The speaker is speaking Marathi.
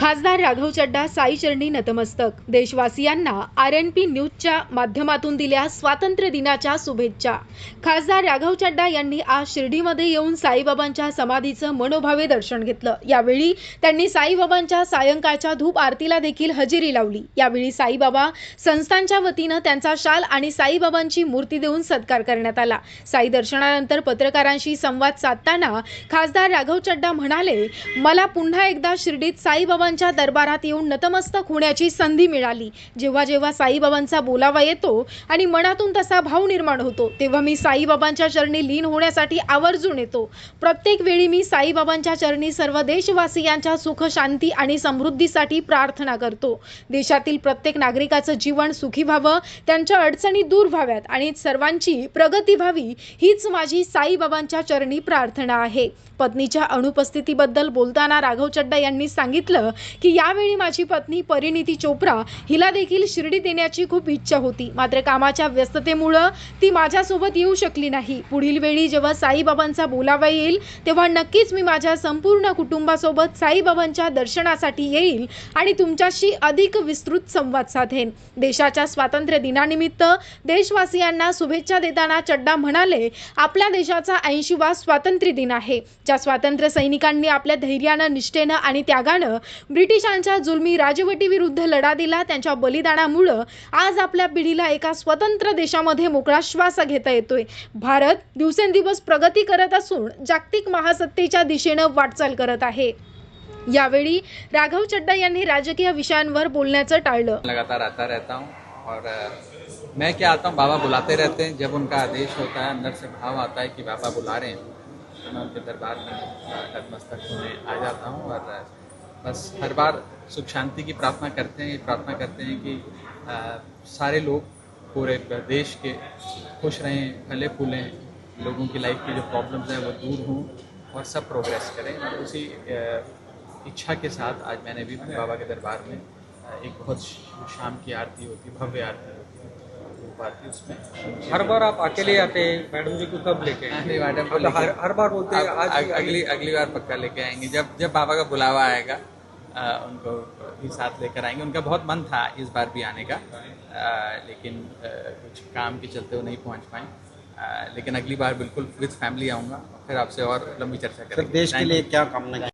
खासदार राघव चड्डा साई चरणी नतमस्तक। देशवासियांना RNP न्यूजच्या माध्यमातून दिल्या स्वातंत्र्य दिनाच्या शुभेच्छा। खासदार राघव चड्डा यांनी आज शिर्डीमध्ये येऊन साईबाबांच्या समाधीचं मनोभावे दर्शन घेतलं। यावेळी त्यांनी साईबाबांच्या सायंकाळच्या धूप आरतीला देखील हजेरी लावली। यावेळी साईबाबा संस्थांच्या वतीनं त्यांचा शाल आणि साईबाबांची मूर्ती देऊन सत्कार करण्यात आला। साई दर्शनानंतर पत्रकारांशी संवाद साधताना खासदार राघव चड्डा म्हणाले, मला पुन्हा एकदा शिर्डीत साईबाबांच्या दरबारात येऊन नतमस्तक होण्याची संधी मिळाली। जेव्हा जेव्हा साईबाबांचा बोलावा येतो आणि मनातून तसा भाव निर्माण होतो, तेव्हा मी साईबाबांच्या चरणी लीन होण्यासाठी आवर्जून येतो। प्रत्येक वेळी मी साईबाबांच्या चरणी सर्व देशवासियांच्या सुख, शांती आणि समृद्धीसाठी प्रार्थना करतो। देशातील प्रत्येक नागरिकाचं जीवन सुखी व्हावं, त्यांच्या अडचणी दूर व्हाव्यात आणि सर्वांची प्रगती व्हावी, हीच माझी साईबाबांच्या चरणी प्रार्थना आहे। पत्नीच्या अनुपस्थितीबद्दल बोलताना राघव चड्डा यांनी सांगितलं की यावेळी माझी पत्नी परिणीती चोप्रा हिला देखील शिर्डीत येण्याची खूप इच्छा होती, मात्र कामाच्या व्यस्ततेमुळे ती माझ्यासोबत येऊ शकली नाही। पुढील वेळी जेव्हा साईबाबांचा बोलावा येईल तेव्हा नक्कीच मी माझ्या संपूर्ण कुटुंबासोबत साईबाबांच्या दर्शनासाठी येईल आणि तुमच्याशी अधिक विस्तृत संवाद साधेन। देशाच्या स्वातंत्र्य दिनानिमित्त देशवासियांना शुभेच्छा देताना चड्डा म्हणाले, आपल्या देशाचा 80वा स्वातंत्र्य दिन आहे। ज्या स्वातंत्र्य सैनिकांनी आपल्या धैर्यानं, निष्ठेनं आणि त्यागानं ब्रिटिशांच्या जुलमी राजवटीविरुद्ध लढा दिला, त्यांच्या बलिदानामुळे आज आपल्या पिढीला एका स्वतंत्र देशामध्ये मोकळा श्वास घेता येतोय। भारत दिवसेंदिवस प्रगती करत असून जागतिक महासत्तेच्या दिशेनं वाटचाल करत आहे। यावेळी राघव चड्डा यांनी राजकीय विषयांवर बोलण्याचं टाळलं। लगातार आता रहता हूँ और मैं क्या आता हूँ, बाबा बुलाते रहते हैं। जब उनका आदेश होता है, अंदर से भाव आता है कि बाबा बुला रहे हैं, तो मैं उनके दरबार में नतमस्तक होने आ जाता हूँ। और बस हर बार सुख शांति की प्रार्थना करते हैं। ये प्रार्थना करते हैं कि सारे लोग पूरे देश के खुश रहें, फले फूलें, लोगों की लाइफ की जो प्रॉब्लम्स हैं वो दूर हों और सब प्रोग्रेस करें। और उसी इच्छा के साथ आज मैंने भी बाबा के दरबार में एक बहुत शाम की आरती होती, भव्य आरती होती, आरती उसमें। हर बार आप अकेले आते हैं मैडम जी को, कब लेके आएंगे? मैडम को हर बार बोलते हैं आज अगली बार पक्का लेके आएंगे। जब बाबा का बुलावा आएगा उनको भी साथ लेकर आएंगे। उनका बहुत मन था इस बार भी आने का, लेकिन कुछ काम के चलते वो नहीं पहुंच पाए। लेकिन अगली बार बिल्कुल विद फैमिली आऊँगा, फिर आपसे और लंबी चर्चा करेंगे। देश के लिए क्या कामना